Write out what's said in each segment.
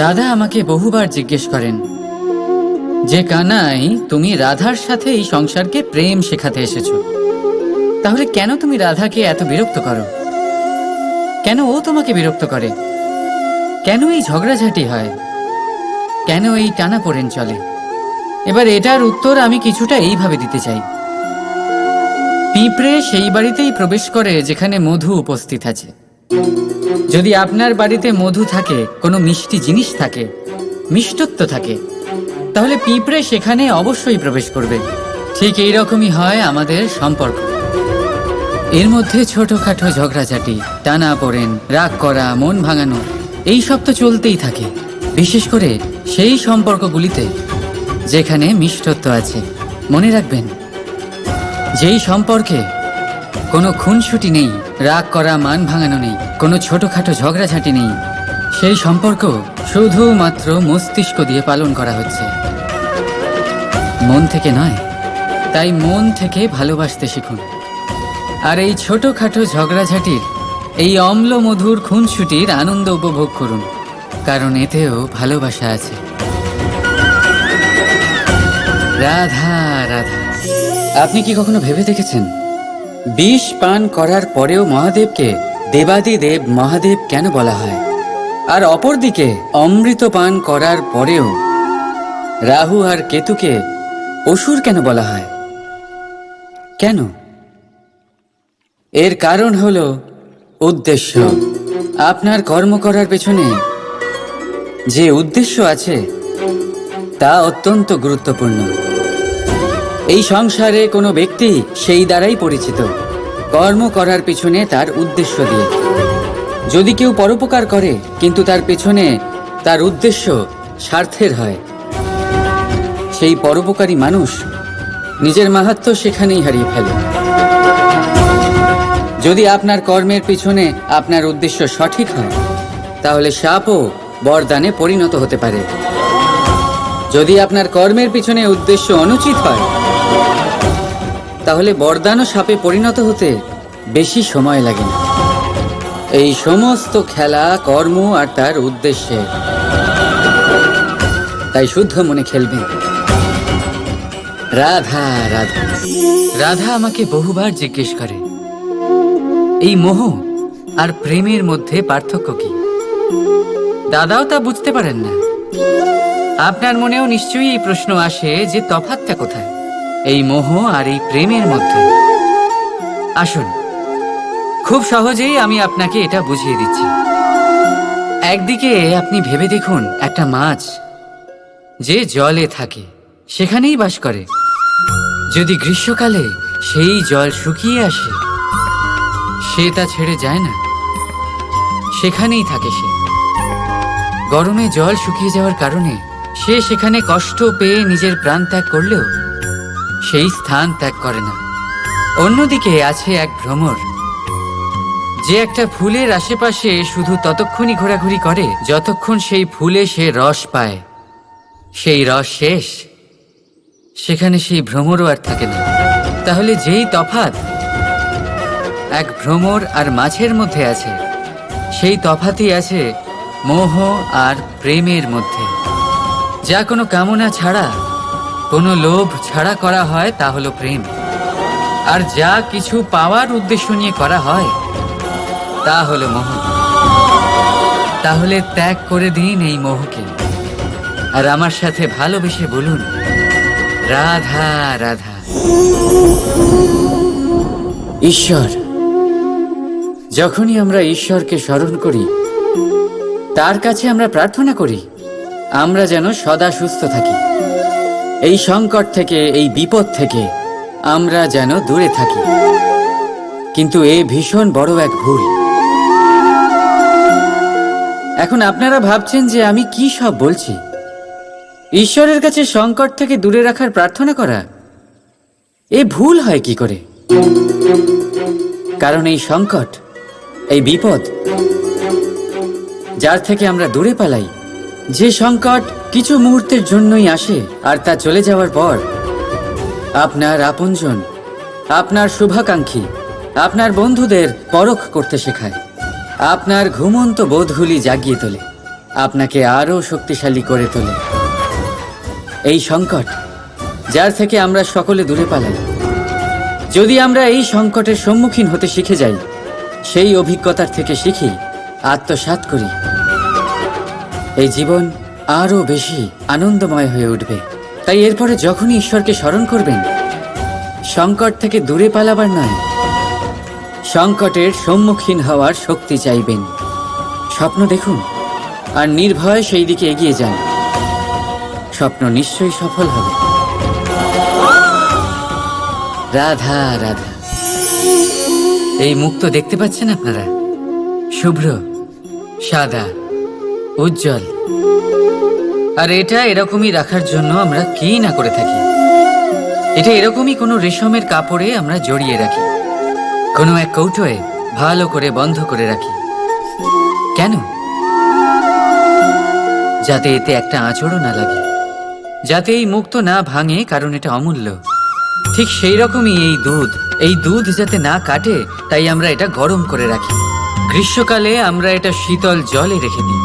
দাদা আমাকে বহুবার জিজ্ঞেস করেন যে কানাই, তুমি রাধার সাথে এই সংসারকে প্রেম শেখাতে এসেছো, তাহলে কেন তুমি রাধাকে এত বিরক্ত করো? কেন ও তোমাকে বিরক্ত করে? কেন এই ঝগড়াঝাটি হয়? কেন এই টানাপোড়েন চলে? এবার এটার উত্তর আমি কিছুটা এইভাবে দিতে চাই। পিঁপড়ে সেই বাড়িতেই প্রবেশ করে যেখানে মধু উপস্থিত আছে। যদি আপনার বাড়িতে মধু থাকে, কোনো মিষ্টি জিনিস থাকে, মিষ্টত্ব থাকে, তাহলে পিঁপড়ে সেখানে অবশ্যই প্রবেশ করবে। ঠিক এইরকমই হয় আমাদের সম্পর্ক। এর মধ্যে ছোটখাটো ঝগড়াঝাটি, টানাপোড়েন, রাগ করা, মন ভাঙানো, এই সব তো চলতেই থাকে, বিশেষ করে সেই সম্পর্কগুলিতে যেখানে মিষ্টত্ব আছে। মনে রাখবেন, যেই সম্পর্কে কোনো খুনসুটি নেই, রাগ করা, মান ভাঙানো নেই, কোনো ছোটখাটো ঝগড়াঝাটি নেই, সেই সম্পর্ক শুধুমাত্র মস্তিষ্ক দিয়ে পালন করা হচ্ছে, মন থেকে নয়। তাই মন থেকে ভালোবাসতে শিখুন। আর এই ছোটখাটো ঝগড়াঝাটির, এই অম্ল মধুর খুনসুটির আনন্দ উপভোগ করুন, কারণ এতেও ভালোবাসা আছে। রাধা রাধা। আপনি কি কখনো ভেবে দেখেছেন, বিষ পান করার পরেও মহাদেবকে দেবাদিদেব মহাদেব কেন বলা হয়? আর অপরদিকে অমৃত পান করার পরেও রাহু আর কেতুকে অসুর কেন বলা হয়? কেন? এর কারণ হলো উদ্দেশ্য। আপনার কর্ম করার পেছনে যে উদ্দেশ্য আছে তা অত্যন্ত গুরুত্বপূর্ণ। এই সংসারে কোনো ব্যক্তি সেই দ্বারাই পরিচিত, কর্ম করার পিছনে তার উদ্দেশ্য দিয়ে। যদি কেউ পরোপকার করে কিন্তু তার পেছনে তার উদ্দেশ্য স্বার্থের হয়, সেই পরোপকারী মানুষ নিজের মাহাত্ম্য সেখানেই হারিয়ে ফেলে। যদি আপনার কর্মের পিছনে আপনার উদ্দেশ্য সঠিক হয়, তাহলে শাপও বরদানে পরিণত হতে পারে। যদি আপনার কর্মের পিছনে উদ্দেশ্য অনুচিত হয়, তাহলে বরদান ও শাপে পরিণত হতে বেশি সময় লাগে না। এই সমস্ত খেলা কর্ম আর তার উদ্দেশ্যে। তাই শুদ্ধ মনে খেলবেন। রাধা রাধা। রাধা আমাকে বহুবার জিজ্ঞেস করে, এই মোহ আর প্রেমের মধ্যে পার্থক্য কি? দাদাও তা বুঝতে পারেন না। আপনার মনেও নিশ্চয়ই এই প্রশ্ন আসে যে তফাৎটা কোথায় এই মোহ আর এই প্রেমের মধ্যে। আসুন, খুব সহজেই আমি আপনাকে এটা বুঝিয়ে দিচ্ছি। একদিকে আপনি ভেবে দেখুন, একটা মাছ যে জলে থাকে সেখানেই বাস করে। যদি গ্রীষ্মকালে সেই জল শুকিয়ে আসে, সে তা ছেড়ে যায় না, সেখানেই থাকে সে। গরমে জল শুকিয়ে যাওয়ার কারণে সে সেখানে কষ্ট পেয়ে নিজের প্রাণ ত্যাগ করলেও সেই স্থান ত্যাগ করে না। অন্যদিকে আছে এক ভ্রমর, যে একটা ফুলের আশেপাশে শুধু ততক্ষণই ঘোরাঘুরি করে যতক্ষণ সেই ফুলে সে রস পায়। সেই রস শেষ, সেখানে সেই ভ্রমরও আর থাকে না। তাহলে যেই তফাৎ এক ভ্রমর আর মাছের মধ্যে আছে, সেই তফাতই আছে মোহ আর প্রেমের মধ্যে। যা কোনো কামনা ছাড়া, কোনো লোভ ছাড়া করা হয় তা হলো প্রেম। আর যা কিছু পাওয়ার উদ্দেশ্য নিয়ে করা হয় তা হলো মোহ। তাহলে ত্যাগ করে দিন এই মোহকে, আর আমার সাথে ভালোবেসে বলুন, রাধা রাধা। ঈশ্বর। যখনই আমরা ঈশ্বরকে স্মরণ করি, তার কাছে আমরা প্রার্থনা করি আমরা যেন সদা সুস্থ থাকি, এই সংকট থেকে, এই বিপদ থেকে আমরা যেন দূরে থাকি। কিন্তু এ ভীষণ বড় এক ভুল। এখন আপনারা ভাবছেন যে আমি কি সব বলছি। ঈশ্বরের কাছে সংকট থেকে দূরে রাখার প্রার্থনা করা, এ ভুল হয় কি করে? কারণ এই সংকট, এই বিপদ যার থেকে আমরা দূরে পালাই, যে সংকট কিছু মুহূর্তের জন্যই আসে আর তা চলে যাওয়ার পর আপনার আপনজন, আপনার শুভাকাঙ্ক্ষী, আপনার বন্ধুদের পরখ করতে শেখায়, আপনার ঘুমন্ত বোধগুলি জাগিয়ে তোলে। আপনাকে আরো শক্তিশালী করে তোলে। এই সংকট যার থেকে আমরা সকলে দূরে পালাই, যদি আমরা এই সংকটের সম্মুখীন হতে শিখে যাই, সেই অভিজ্ঞতার থেকে শিখি, আত্মসাৎ করি, এই জীবন আরো বেশি আনন্দময় হয়ে উঠবে। তাই এরপরে যখনই ঈশ্বরকে স্মরণ করবেন, সংকট থেকে দূরে পালাবার নয়, সংকটের সম্মুখীন হওয়ার শক্তি চাইবেন। স্বপ্ন দেখুন আর নির্ভয় সেই দিকে এগিয়ে যান। স্বপ্ন নিশ্চয়ই সফল হবে। রাধা রাধা। এই মুক্ত দেখতে পাচ্ছেন আপনারা? শুভ্র, সাদা, উজ্জ্বল। আর এটা এরকমই রাখার জন্য আমরা কি না করে থাকি। এটা এরকমই কোনো রেশমের কাপড়ে আমরা জড়িয়ে রাখি, কোনো এক কৌটোয় ভালো করে বন্ধ করে রাখি। কেন? যাতে এতে একটা আঁচড়ও না লাগে, যাতে এই মুক্ত না ভাঙে, কারণ এটা অমূল্য। ঠিক সেই রকমই এই দুধ যাতে না কাটে, তাই আমরা এটা গরম করে রাখি। গ্রীষ্মকালে আমরা এটা শীতল জলে রেখে দিই,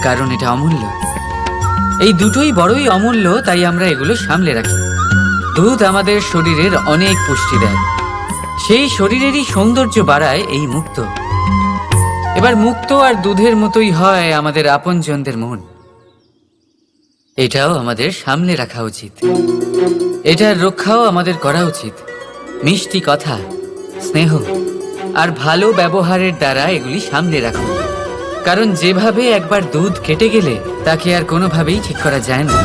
কারণ এটা অমূল্য। এই দুটোই বড়ই অমূল্য, তাই আমরা এগুলো সামলে রাখি। দুধ আমাদের শরীরের অনেক পুষ্টি দেয়, সেই শরীরেরই সৌন্দর্য বাড়ায় এই মুক্ত। এবার মুক্ত আর দুধের মতোই হয় আমাদের আপনজনদের মন। এটাও আমাদের সামনে রাখা উচিত, এটার রক্ষাও আমাদের করা উচিত। মিষ্টি কথা, স্নেহ আর ভালো ব্যবহারের দ্বারা এগুলি সামলে রাখুন। কারণ যেভাবে একবার দুধ কেটে গেলে তাকে আর কোনোভাবেই ঠিক করা যায় না,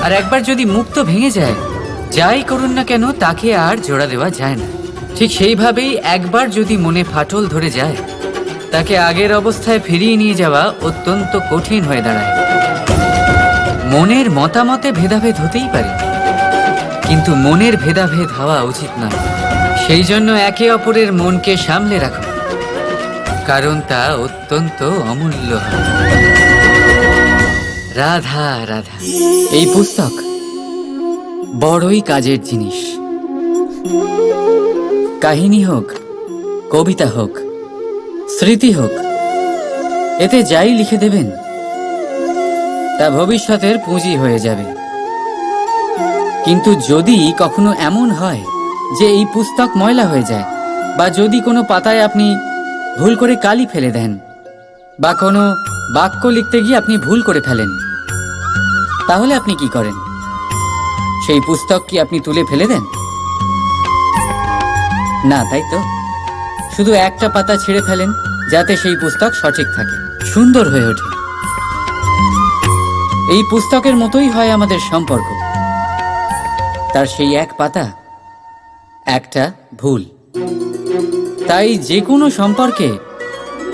আর একবার যদি মুক্ত ভেঙে যায়, যাই করুন না কেন তাকে আর জোড়া দেওয়া যায় না। ঠিক সেইভাবেই একবার যদি মনে ফাটল ধরে যায়, তাকে আগের অবস্থায় ফিরিয়ে নিয়ে যাওয়া অত্যন্ত কঠিন হয়ে দাঁড়ায়। মনের মতামতে ভেদাভেদ হতেই পারে, কিন্তু মনের ভেদাভেদ হওয়া উচিত নয়। সেই জন্য একে অপরের মনকে সামলে রাখুন, কারণ তা অত্যন্ত অমূল্য হয়। রাধা রাধা। এই পুস্তক বড়ই কাজের জিনিস। কাহিনী হোক, কবিতা হোক, স্মৃতি হোক, এতে যাই লিখে দেবেন তা ভবিষ্যতের পুঁজি হয়ে যাবে। কিন্তু যদি কখনো এমন হয় যে এই পুস্তক ময়লা হয়ে যায়, বা যদি কোনো পাতায় আপনি ভুল করে কালি ফেলে দেন, বা কোনো বাক্য লিখতে গিয়ে আপনি ভুল করে ফেলেন, তাহলে আপনি কি করেন? সেই পুস্তক কি আপনি তুলে ফেলে দেন? না, তাই তো। শুধু একটা পাতা ছিঁড়ে ফেলেন, যাতে সেই পুস্তক সঠিক থাকে, সুন্দর হয়ে ওঠে। এই পুস্তকের মতোই হয় আমাদের সম্পর্ক। তার সেই এক পাতা, একটা ভুল। তাই যে কোনো সম্পর্কে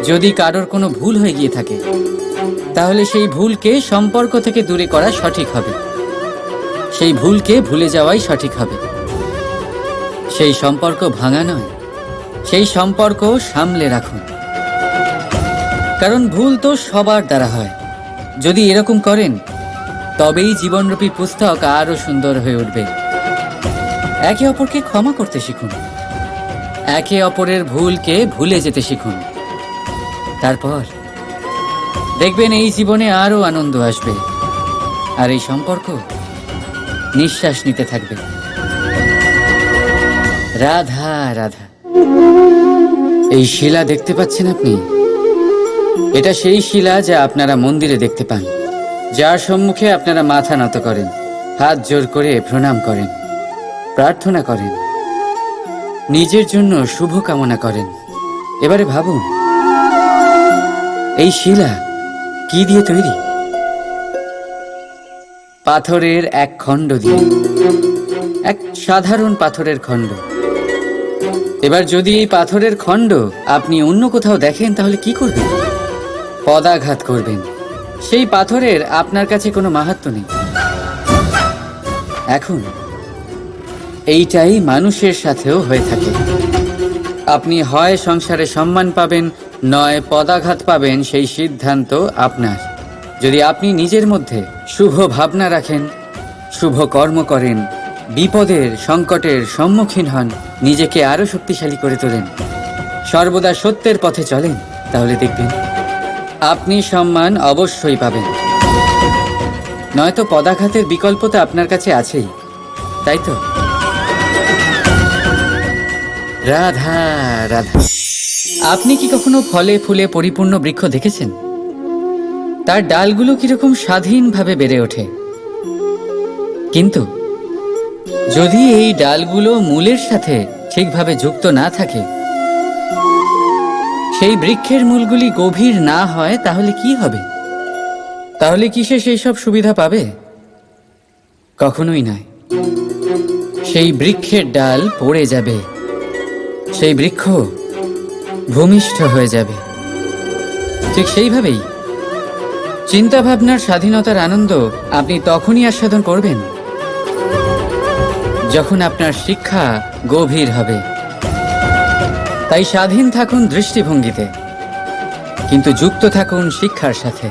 যদি কারোর কোনো ভুল হয়ে গিয়ে থাকে, তাহলে সেই ভুলকে সম্পর্ক থেকে দূরে করা সঠিক হবে। সেই ভুলকে ভুলে যাওয়াই সঠিক হবে। সেই সম্পর্ক ভাঙা নয়, সেই সম্পর্ক সামলে রাখুন। কারণ ভুল তো সবার দ্বারা হয়। যদি এরকম করেন, তবেই জীবনরূপী পুস্তক আরো সুন্দর হয়ে উঠবে। একে অপরকে ক্ষমা করতে শিখুন, একে অপরের ভুলকে ভুলে যেতে শিখুন। তারপর দেখবেন এই জীবনে আরো আনন্দ আসবে, আর এই সম্পর্ক নিঃশ্বাস নিতে থাকবে। রাধা রাধা। এই শিলা দেখতে পাচ্ছেন আপনি? এটা সেই শিলা যা আপনারা মন্দিরে দেখতে পান, যার সম্মুখে আপনারা মাথা নত করেন, হাত জোর করে প্রণাম করেন, প্রার্থনা করেন, নিজের জন্য শুভ কামনা করেন। এবারে ভাবুন, এই শিলা কি দিয়ে তৈরি? পাথরের এক খণ্ড দিয়ে, এক সাধারণ পাথরের খণ্ড। এবার যদি এই পাথরের খণ্ড আপনি অন্য কোথাও দেখেন, তাহলে কি করবেন? পদাঘাত করবেন। সেই পাথরের আপনার কাছে কোনো মাহাত্ম্য নেই। এখন এইটাই মানুষের সাথেও হয়ে থাকে। আপনি হয় সংসারে সম্মান পাবেন, নয় পদাঘাত পাবেন, সেই সিদ্ধান্ত আপনার। যদি আপনি নিজের মধ্যে শুভ ভাবনা রাখেন, শুভ কর্ম করেন, বিপদের সংকটের সম্মুখীন হন, নিজেকে আরো শক্তিশালী করে তোলেন, সর্বদা সত্যের পথে চলেন, তাহলে দেখবেন আপনি সম্মান অবশ্যই পাবেন, নয়তো পদাঘাতের বিকল্প তো আপনার কাছে আছেই, তাই তো? রাধা রাধা। আপনি কি কখনো ফলে ফুলে পরিপূর্ণ বৃক্ষ দেখেছেন? তার ডালগুলো কিরকম স্বাধীনভাবে বেড়ে ওঠে, কিন্তু যদি এই ডালগুলো মূলের সাথে ঠিকভাবে যুক্ত না থাকে, সেই বৃক্ষের মূলগুলি গভীর না হয়, তাহলে কি হবে? তাহলে কি সে সেই সব সুবিধা পাবে? কখনোই নয়। সেই বৃক্ষের ডাল পড়ে যাবে, সেই বৃক্ষ ভূমিষ্ঠ হয়ে যাবে। ঠিক সেইভাবেই চিন্তাভাবনার স্বাধীনতার আনন্দ আপনি তখনই আস্বাদন করবেন যখন আপনার শিক্ষা গভীর হবে। তাই স্বাধীন থাকুন দৃষ্টিভঙ্গিতে, কিন্তু যুক্ত থাকুন শিক্ষার সাথে।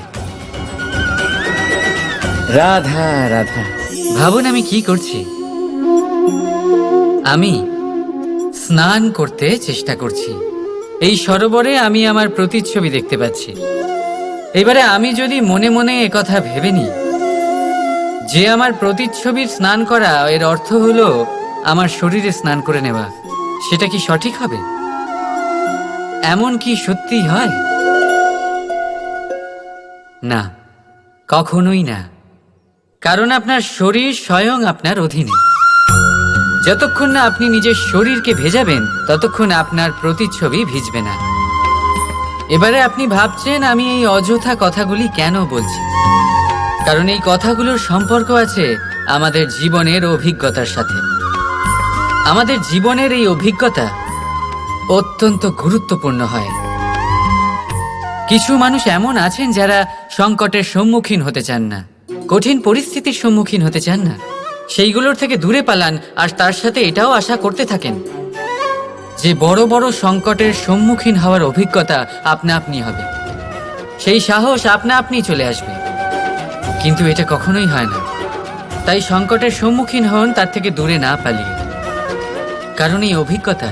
রাধা রাধা। ভাবুন আমি কি করছি। আমি স্নান করতে চেষ্টা করছি। এই সরোবরে আমি আমার প্রতিচ্ছবি দেখতে পাচ্ছি। এবারে আমি যদি মনে মনে একথা ভেবে নিই যে আমার প্রতিচ্ছবির স্নান করা, এর অর্থ হলো আমার শরীরে স্নান করে নেওয়া, সেটা কি সঠিক হবে? এমন কি সত্যি হয়? না, কখনোই না। কারণ আপনার শরীর স্বয়ং আপনার অধীনে। যতক্ষণ না আপনি নিজের শরীরকে ভেজাবেন, ততক্ষণ আপনার প্রতিচ্ছবি ভিজবে না। এবারে আপনি ভাবছেন আমি এই অযথা কথাগুলি কেন বলছি। কারণ এই কথাগুলোর সম্পর্ক আছে আমাদের জীবনের অভিজ্ঞতার সাথে। আমাদের জীবনের এই অভিজ্ঞতা অত্যন্ত গুরুত্বপূর্ণ হয়। কিছু মানুষ এমন আছেন যারা সংকটের সম্মুখীন হতে চান না, কঠিন পরিস্থিতির সম্মুখীন হতে চান না, সেইগুলোর থেকে দূরে পালান, আর তার সাথে এটাও আশা করতে থাকেন যে বড় বড় সংকটের সম্মুখীন হওয়ার অভিজ্ঞতা আপনা আপনি হবে, সেই সাহস আপনা আপনি চলে আসবে। কিন্তু এটা কখনোই হয় না। তাই সংকটের সম্মুখীন হন তার থেকে দূরে না পালিয়ে। কারণ এই অভিজ্ঞতা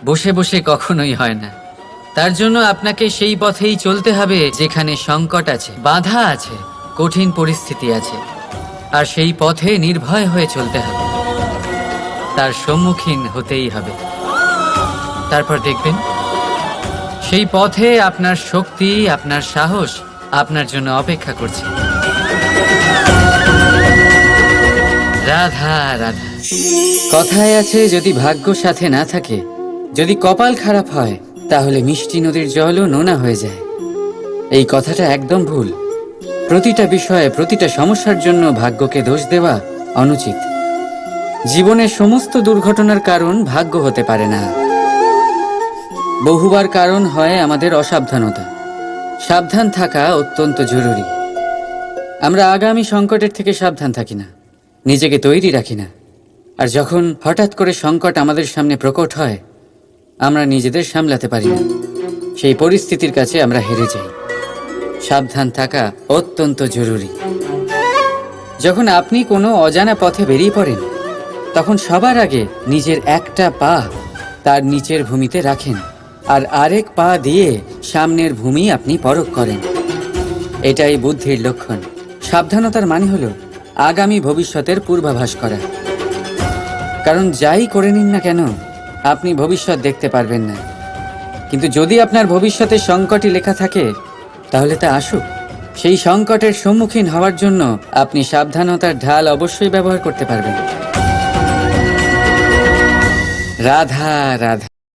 বসে বসে কখনোই হয় না। তার জন্য আপনাকে সেই পথেই চলতে হবে যেখানে সংকট আছে, বাধা আছে, কঠিন পরিস্থিতি আছে, আর সেই পথে নির্ভয় হয়ে চলতে হবে। তার সম্মুখীন হতেই হবে। তারপর দেখবেন সেই পথে আপনার শক্তি, আপনার সাহস আপনার জন্য অপেক্ষা করছে। রাধা রাধা। কথায় আছে, যদি ভাগ্য সাথে না থাকে, যদি কপাল খারাপ হয়, তাহলে মিষ্টি নদীর জলও নোনা হয়ে যায়। এই কথাটা একদম ভুল। প্রতিটা বিষয়ে, প্রতিটা সমস্যার জন্য ভাগ্যকে দোষ দেওয়া অনুচিত। জীবনের সমস্ত দুর্ঘটনার কারণ ভাগ্য হতে পারে না। বহুবার কারণ হয় আমাদের অসাবধানতা। সাবধান থাকা অত্যন্ত জরুরি। আমরা আগামী সংকটের থেকে সাবধান থাকি না, নিজেকে তৈরি রাখি না। আর যখন হঠাৎ করে সংকট আমাদের সামনে প্রকট হয়, আমরা নিজেদের সামলাতে পারি না। সেই পরিস্থিতির কাছে আমরা হেরে যাই। সাবধান থাকা অত্যন্ত জরুরি। যখন আপনি কোনো অজানা পথে বেরিয়ে পড়েন, তখন সবার আগে নিজের একটা পা তার নিচের ভূমিতে রাখেন, আর আরেক পা দিয়ে সামনের ভূমি আপনি পরখ করেন। এটাই বুদ্ধির লক্ষণ। সাবধানতার মানে হলো আগামী ভবিষ্যতের পূর্বাভাস করা। কারণ যাই করে নিন না কেন, আপনি ভবিষ্যৎ দেখতে পারবেন না। কিন্তু যদি আপনার ভবিষ্যতে সংকটই লেখা থাকে, তাহলে তা আসুক। সেই সংকটের সম্মুখীন হওয়ার জন্য আপনি সাবধানতার ঢাল অবশ্যই ব্যবহার করতে পারবেন। রাধা রাধা।